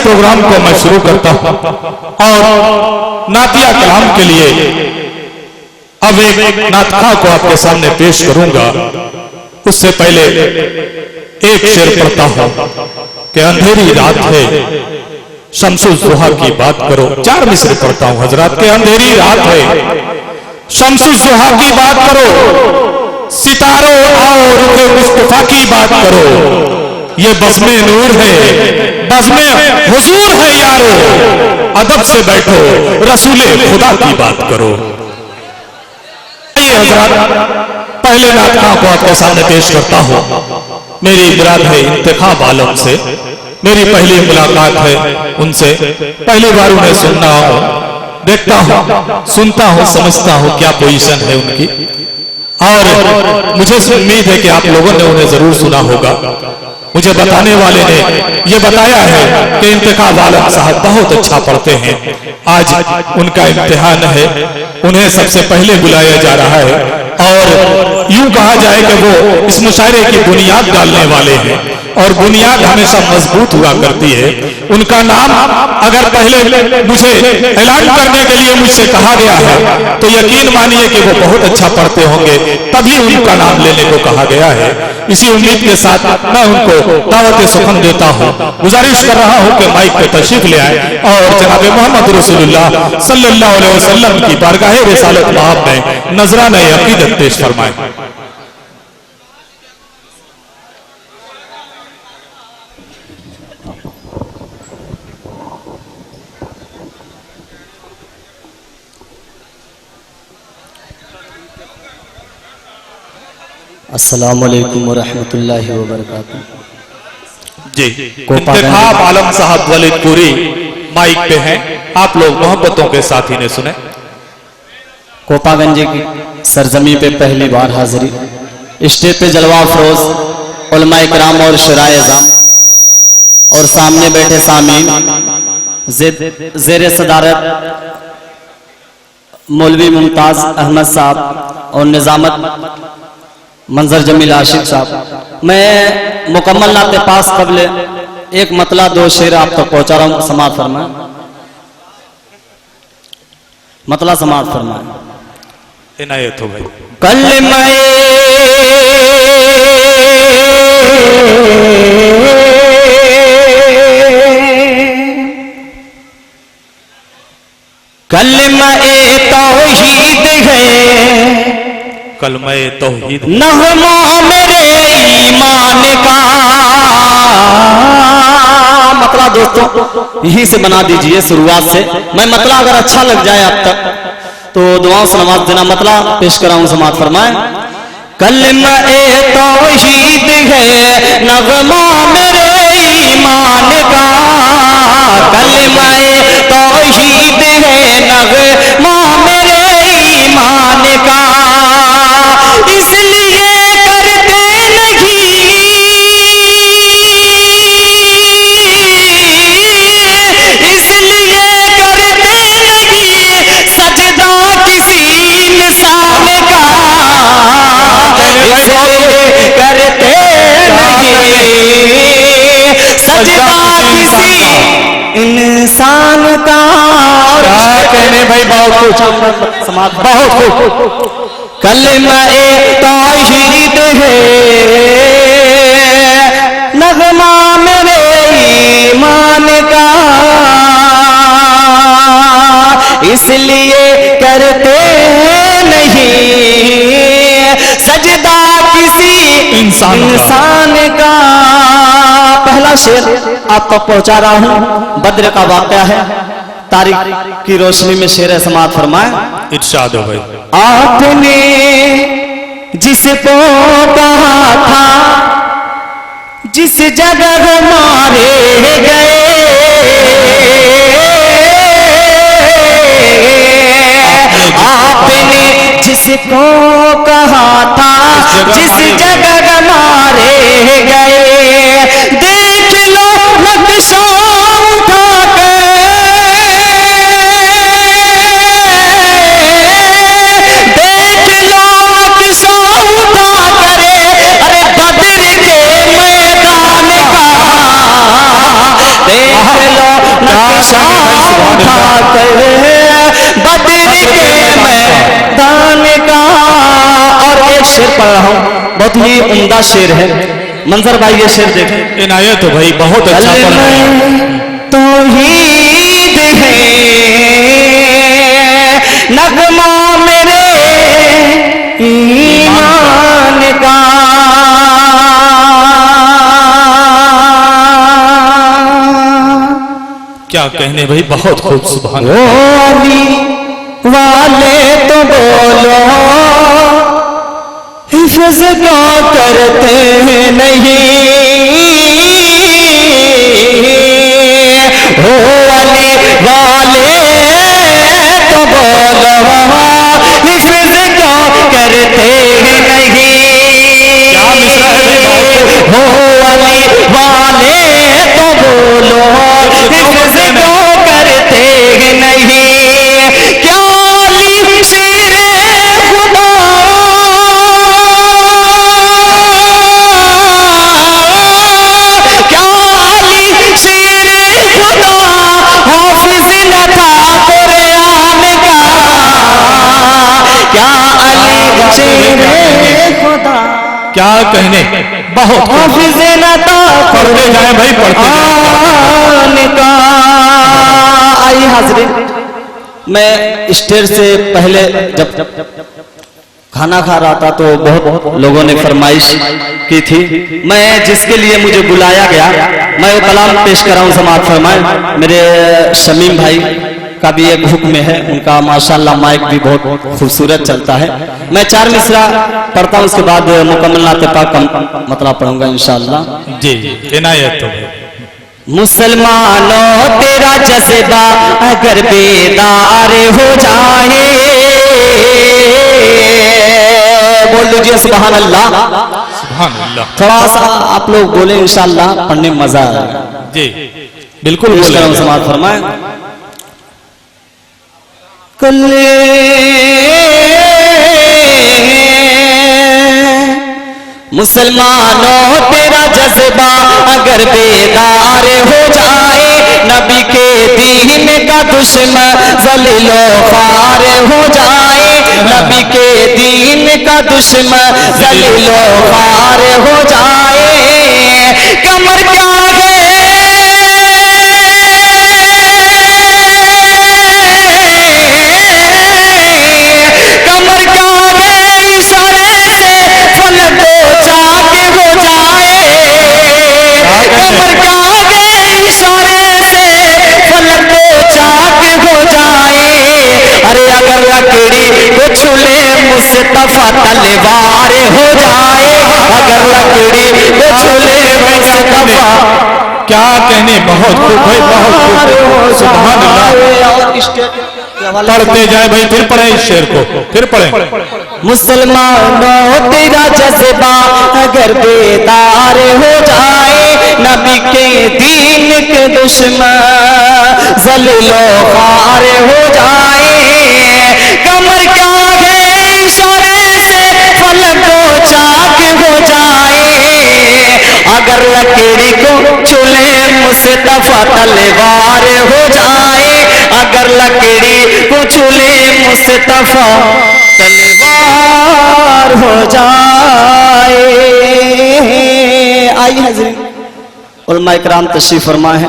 Programme को मैं शुरू करता हूं और नातिया कलाम के लिए अब एक नातखा को आपके सामने पेश करूंगा। उससे पहले एक शेर पढ़ता हूं कि अंधेरी रात है शम्सुल ज़ुहा की बात करो। 4 मिसरे पढ़ता हूं हजरात के। अंधेरी रात है शम्सुल ज़ुहा की बात करो, सितारों आओ रुखे मुस्तफा की बात करो। ये बज़्मे नूर है, बज़्मे हुजूर है यारो, अदब से बैठो रसूले खुदा की बात करो। पहले नातखा को आपके सामने पेश करता हूं। मेरी मुराद है इंतखाब आलम से, मेरी पहली मुलाकात है उनसे। पहली बार उन्हें सुनना हो, देखता हूं, सुनता हूं, समझता हूं क्या पोजीशन है उनकी। और मुझे उम्मीद है कि आप लोगों ने उन्हें जरूर सुना होगा। मुझे बताने वाले ने यह बताया है कि इंतखाब आलम साहब बहुत अच्छा पढ़ते हैं। आज उनका इम्तिहान है, उन्हें सबसे पहले बुलाया जा रहा है और यूं कहा जाए कि वो इस मुशायरे की बुनियाद डालने वाले हैं और बुनियाद हमेशा मजबूत हुआ करती है। उनका नाम अगर पहले मुझे ऐलान करने के लिए मुझसे कहा गया है तो यकीन मानिए कि वो बहुत अच्छा पढ़ते होंगे, तभी उनका नाम लेने को कहा गया है। इसी उम्मीद के साथ मैं उनको दावत सुखन देता हूँ। गुजारिश कर रहा हूँ कि माइक पे तशरीफ ले आए और जनाब मोहम्मद रसूलुल्लाह सल्लल्लाहु अलैहि वसल्लम की बारगाह रिसालत महब में नजराना अकीदत पेश फरमाएं। अस्सलामुअलैकुम वरहमतुल्लाहि वबरकातुहू। जी, इंतखाब आलम साहब वलीदपुरी माइक पे हैं, आप लोग मोहब्बतों के साथ इन्हें सुने। कोपागंज की सरजमी पे पहली बार हाजिरी। स्टेज पे जलवा अफरोज उलमा इकराम और शराए अज़ाम और सामने बैठे सामीन, ज़ेर सदारत मौलवी मुमताज अहमद साहब और निजामत मंजर जमील आशिक साहब। मैं मुकम्मल नाते पास कबले एक मतला 2 शेर आप तक पहुंचा रहा हूं। समाअत फरमाएं, मतला समाअत फरमाएं। इनायत हो भाई। कलमे तौहीद है, कलमे तौहीद नगमा मेरे ईमान का। मतला दोस्तों यहीं से बना दीजिए शुरुआत से। मैं मतला अगर अच्छा लग जाए आप तक तो दुआओं से नवाज देना। मतला पेश कराऊं, समाअत फरमाएं। कलमा तौहीद है, नगमा मेरे ईमान का। कलमा तौहीद है, नगमा मेरे ईमान का। इसलिए करते नहीं, इसलिए करते नहीं सजदा किसी इंसान का। इसलिए करते नहीं सजदा किसी इंसान का। क्या कहने भाई, बहुत कुछ समाज, बहुत कुछ। कलमा तौहीद है, नगमा मेरे ईमान का। इसलिए करते नहीं सजदा किसी इंसान का। पहला शेर आप तक पहुंचा रहा हूं, बद्र का वाक़या है। तारीख की रोशनी में शेर समाअत फरमाएं। इरशाद हो भाई। आपने जिसको कहा था, जिस जगह मारे गए, आपने जिसको कहा था, जिस जगह मारे गए। देख लो नक्शा उठा कर, शेर पढ़ रहा हूँ, बहुत ही उम्दा शेर है। मंजर भाई ये शेर देखें। इनायत हो भाई, बहुत अच्छा पढ़ रहे हैं। तौहीद है नगमा मेरे ईमान का, क्या कहने भाई, बहुत खूब, सुभान ओ अली वाले तो बोलो हिफ्ज़ क्यों करते नहीं, ओ अली वाले तो बोलो हिफ्ज़ क्यों करते नहीं, क्या मिसरा है भाई, ओ अली वाले तो बोलो हिफ्ज़ क्यों करते नहीं, क्या अली शेरे खुदा, क्या अली शेरे खुदा हाफिज़ न था कुरान का, क्या अली शेरे खुदा क्या कहने, बहुत खूब। हाफिज़ न था पढ़ते जाए भाई, पढ़ते जाए। कुरान का। आइए हाज़रीन, मैं स्टेज से पहले जब खाना खा रहा था तो बहुत लोगों ने फरमाइश की थी, मैं जिसके लिए मुझे बुलाया गया मैं वो कलाम पेश कर रहा हूँ, समाअत फरमाएं। मेरे शमीम भाई का भी एक हुक्म है, उनका माशाल्लाह माइक भी बहुत खूबसूरत चलता है। मैं 4 मिसरा पढ़ता हूँ, उसके बाद मुकम्मल नाते पाक का मतलब पढ़ूंगा इंशाअल्लाह। जी, इनायत हो भाई। मुसलमानों तेरा जज्बा अगर बेदार हो जाए, बोल लीजिए सुभान अल्लाह। सुभान अल्लाह। थोड़ा सा आप लोग बोले इंशाअल्लाह, पढ़ने में मजा आएगा। जी बिल्कुल बोले। समाअत फरमाएं। मुसलमानों तेरा जज्बा अगर बेदार हो जाए, नबी के दीन का दुश्मन ज़लीलो ख्वार हो जाए, नबी के दीन का दुश्मन ज़लीलो ख्वार हो जाए, कमर क्या है कमर क्या है इशारे से फलक चाक हो जाए, कमर क्या है इशारे से फलक चाक हो जाए, अरे अगर लकड़ी को छुले मुस्तफा तलवार हो जाए, अगर लकड़ी को छुले मुस्तफा। क्या कहने, बहुत खूब भाई, बहुत खूब, सुभान अल्लाह। पढ़ते जाए भाई, फिर पढ़े इस शेर को, फिर पढ़े। मुसलमानों तेरा जज्बा अगर बेदार हो जाए, नबी के दीन के दुश्मन ज़लीलो ख्वार हो जाए, कमर क्या है इशारे से फलक चाक हो जाए, अगर लकड़ी को चुले मुस्तफा तलवार हो जाए, अगर लकड़ी को चुले मुस्तफा तलवार हो जाए। आइए हज़रीन, उलमा इकराम तशरीफ फरमा है,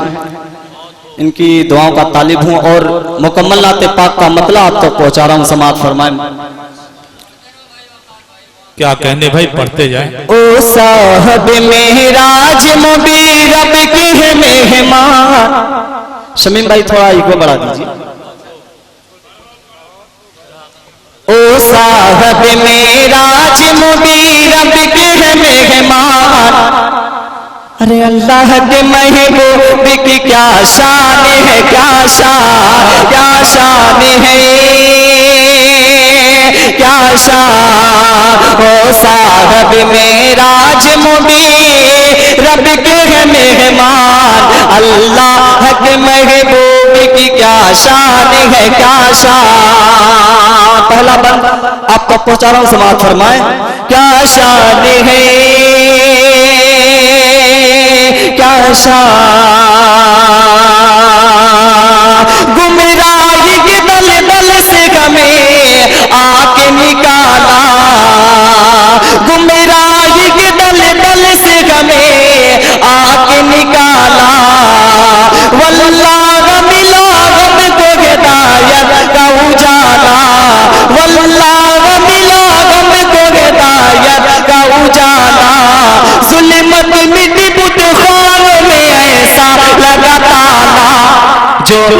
इनकी दुआओं का तालिब हूँ और मुकम्मल नाते पाक का मतलब आप तक पहुँचा रहा हूँ, समाअत फरमाएं। क्या कहने भाई, पढ़ते जाए। ओ साहब मेराज नबी रब के है मेहमान। शमीम भाई थोड़ा इको बढ़ा दीजिए। ओ साहब मेराज नबी रब के है मेहमान, अरे अल्लाह के महबूब की क्या शान है, क्या शान, क्या शान है, क्या शान। ओ साहब मेराज मुबीन रब के है मेहमान, अल्लाह के महबूब की क्या शान है, क्या शान। पहला बंद आपको पहुंचा रहा हूं, समाअत फरमाएं। क्या शान है, क्या शान। गुमराही के दल दल से हमें आके निकाला,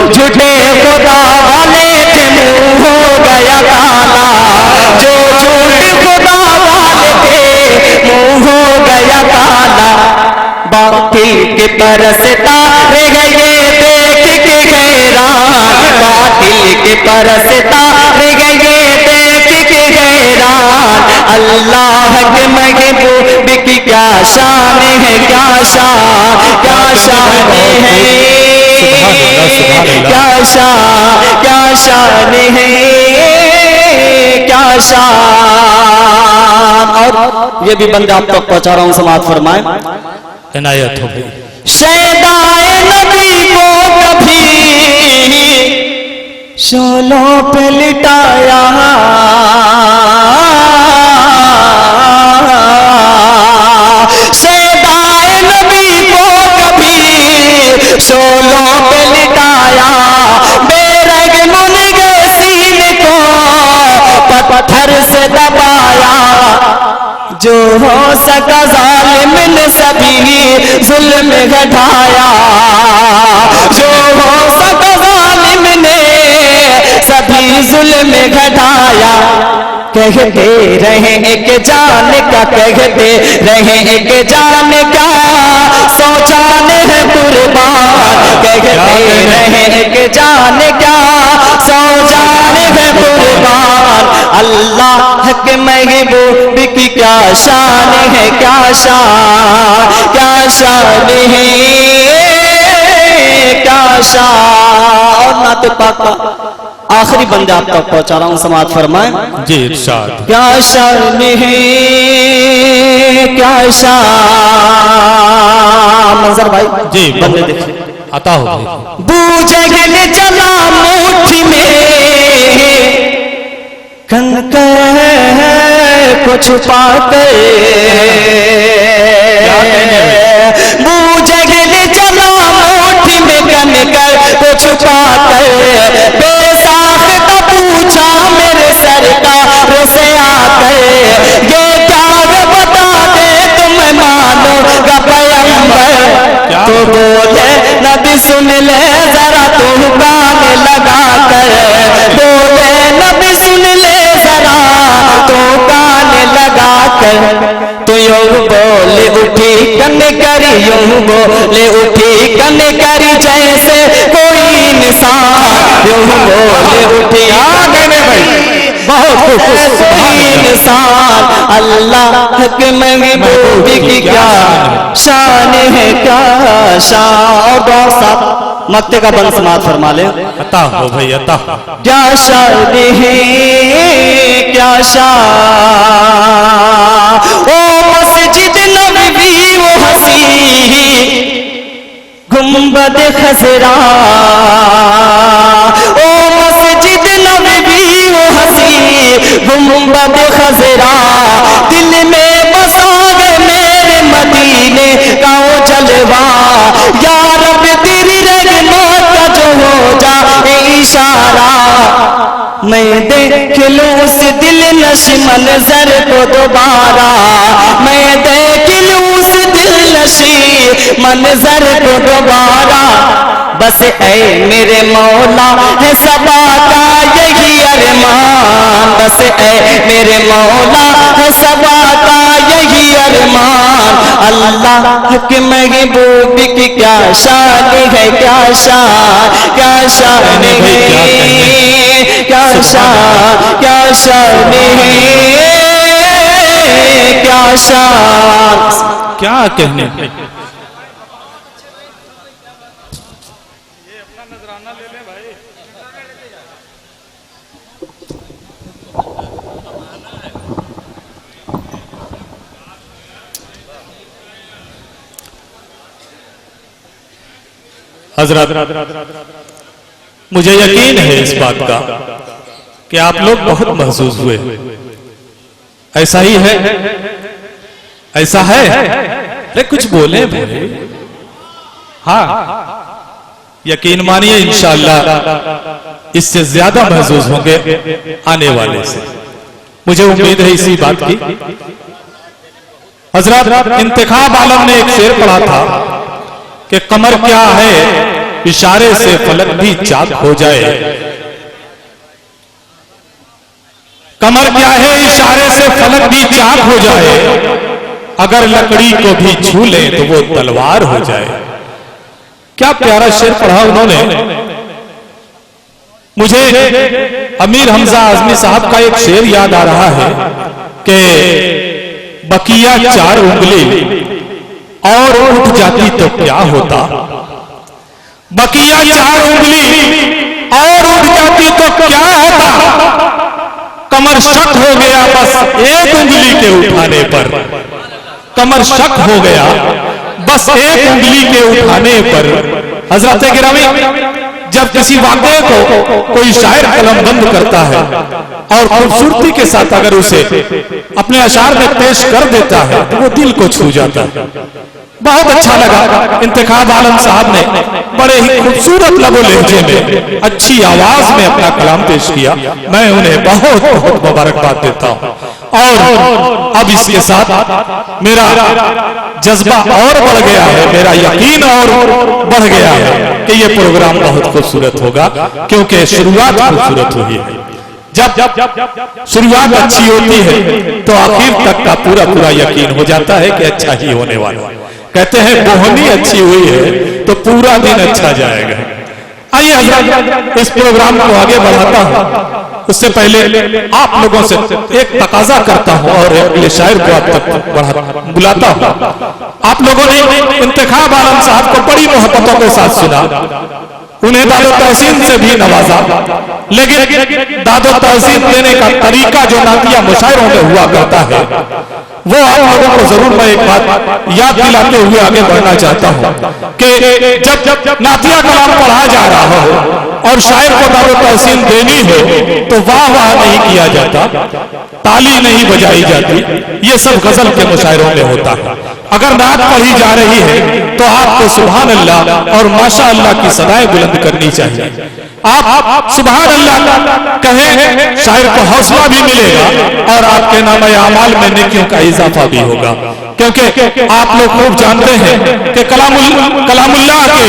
झूठे खुदा वाले थे मुंह हो गया काला, जो झूठे खुदा वाले थे मुंह हो गया काला। बातिल के परसता रह गए देख के हैरान, बातिल के परसता रह गए देख के हैरान। अल्लाह के महबूब की क्या शान है, क्या शान, क्या शान है, क्या शान, क्या शान है, क्या शान। और ये भी बंदे आप तक पहुंचा रहा हूं, समाज फरमाए, इनायत हो गई। शैदाए नबी को कभी शोलों पे लिटाया, शैदाए नबी को कभी शोलों पे लिटाया। बेरग मुनगे सीने को पत्थर से दबाया, जो हो सका जालिम ने सभी जुल्म घटाया, जो हो सका जालिम ने सभी जुल्म घटाया। कहते रहे एक जान का, कहते रहे एक जान का, सौ जान है कुर्बान। कहते रहे एक जान का, सौ जान है कुर्बान। अल्लाह के महबूब की क्या शान है, क्या शान, क्या शान है, क्या शान। और नात पाक आखिरी बंदे आप तक पहुंचा रहा हूं, समाज फरमाए जी इरशाद। क्या शान है, क्या शान। मंजर भाई जी बंदे देखिए, आता हो गई। बूझल चला मुट्ठी में कंकर को छुपा कर, बूझल चला मुट्ठी में कंकर को छुपा कर। बेसाख्ता पूछा मेरे सरकार से आकर, ये क्या बता दे तुम मानोगा पैगंबर। तो बोले नबी सुन ले जरा तू कान लगा कर, बोले नबी सुन ले जरा तू कान लगा कर। तो यूं बोले उठी कन करी, यूं बोले उठी कन करी जैसे कोई इंसान। यूं बोले उठी आगे में भाई बहुत कोई इंसान। अल्लाह के महबूब की क्या शान है, क्या शान। और बहुत साहब मक्ते का बंद समाज फरमा ले, अता हो भाई अता। क्या शान है, क्या शान। ओ मस्जिद नबवी वो हसी गुंबद खजरा, ओ मस्जिद नबवी वो हसी गुंबद खजरा। दिल में बसा गए मेरे मदीने का जलवा। या रब तेरी रहमत का जो हो जाए इशारा, मैं देख लूं उस दिल नशी मंजर को दोबारा। मैं देख लूं उस दिल नशी मंजर को दोबारा। बस ऐ मेरे मौला है सबा का यही अरमान। बस ऐ मेरे मौला है सबा का यही अरमान। अल्लाह के महबूब की क्या शान है, क्या शान, क्या शान है, क्या शान, क्या शान है, क्या शान। क्या कहने। हजरत, मुझे यकीन है इस बात का कि आप लोग बहुत महसूस हुए। ऐसा ही है, ऐसा है। अरे कुछ बोले भाई। हाँ, यकीन मानिए इंशाअल्लाह इससे ज्यादा महसूस होंगे आने वाले से। मुझे उम्मीद है इसी बात की। हजरत इंतखाब आलम ने एक शेर पढ़ा था कि कमर क्या है इशारे से फलक भी चाक हो जाए। कमर क्या है, इशारे से फलक भी चाक हो जाए, अगर लकड़ी को भी छू ले तो वो तलवार हो जाए। क्या प्यारा शेर पढ़ा उन्होंने। मुझे अमीर हमजा आजमी साहब का एक शेर याद आ रहा है कि बकिया 4 उंगली और उठ जाती तो क्या होता। बकिया 4 उंगली और उठ जाती तो क्या होता। कमर शक हो गया बस एक उंगली के उठाने पर। कमर शक हो गया बस एक उंगली के उठाने पर। हजरत गिरामी, जब किसी वाक़े को कोई शायर कलमबंद करता है और खूबसूरती के साथ अगर उसे अपने अशार में पेश कर देता है तो वो दिल को छू जाता है। बहुत अच्छा लगा इंतखाब आलम साहब ने बड़े ही खूबसूरत लबो लहजे में अच्छी आवाज में अपना कलाम पेश किया। मैं उन्हें बहुत बहुत मुबारकबाद देता हूँ। और अब इसके साथ मेरा जज्बा और बढ़ गया है, मेरा यकीन और बढ़ गया है कि ये प्रोग्राम बहुत खूबसूरत होगा, क्योंकि शुरुआत खूबसूरत हुई है। जब शुरुआत अच्छी होती है तो आखिर तक का पूरा पूरा यकीन हो जाता है कि अच्छा ही होने वाला। कहते हैं बोहनी अच्छी हुई है तो पूरा दिन अच्छा जाएगा। आइए हज़रात इस प्रोग्राम को आगे बढ़ाता हूँ। उससे पहले आप लोगों से एक तकाजा करता हूँ और अगले शायर को आप तक बुलाता हूँ। आप लोगों ने इंतखाब आलम साहब को बड़ी मोहब्बतों के साथ सुना, उन्हें दादो तहसीन से भी नवाजा, लेकिन दादो तहसीन देने का तरीका जो नातिया मुशायरों में हुआ करता है वो आप लोगों को जरूर मैं एक बात याद दिलाते हुए आगे बढ़ना चाहता हूं कि जब नातिया कलाम पढ़ा जा रहा हो और शायर को दादो तहसीन देनी हो तो वाह वाह नहीं किया जाता, ताली नहीं बजाई जाती। ये सब गजल के मुशायरों में होता है। अगर नात पढ़ी जा रही है तो आपको सुभान अल्लाह और माशा अल्लाह की सदाएं बुलंद करनी चाहिए। आप सुभान अल्लाह कहें, शायर को हौसला भी मिलेगा और आपके नामे आमाल में नेकियों का इजाफा भी होगा। क्योंकि आप लोग खूब जानते हैं कि कलामुल्लाह के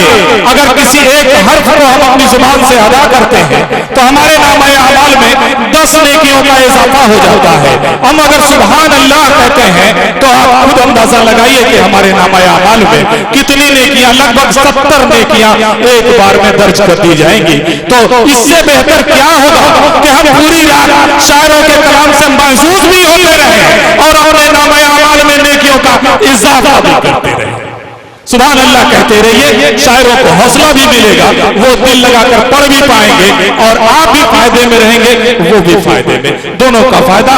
अगर किसी एक हर्फ को हम अपनी जुबान से अदा करते हैं तो हमारे नामे आमाल में 10 नेकियों का इजाफा हो जाता है। हम अगर सुभान अल्लाह कहते हैं तो आप खुद अंदाजा लगाइए कि हमारे नामे आमाल में कितनी नेकियां, लगभग 70 नेकियां एक बार में दर्ज कर दी जाएंगी। तो इससे बेहतर क्या होगा कि हम पूरी रात शायरों के कलाम से महसूस भी होते रहे और अपने नामे आमाल में नेकियों का इजाफा भी करते रहे। सुभान अल्लाह कहते रहिए, शायरों को हौसला भी मिलेगा, वो दिल लगाकर पढ़ भी पाएंगे और आप भी फायदे में रहेंगे, वो भी फायदे में, दोनों का फायदा।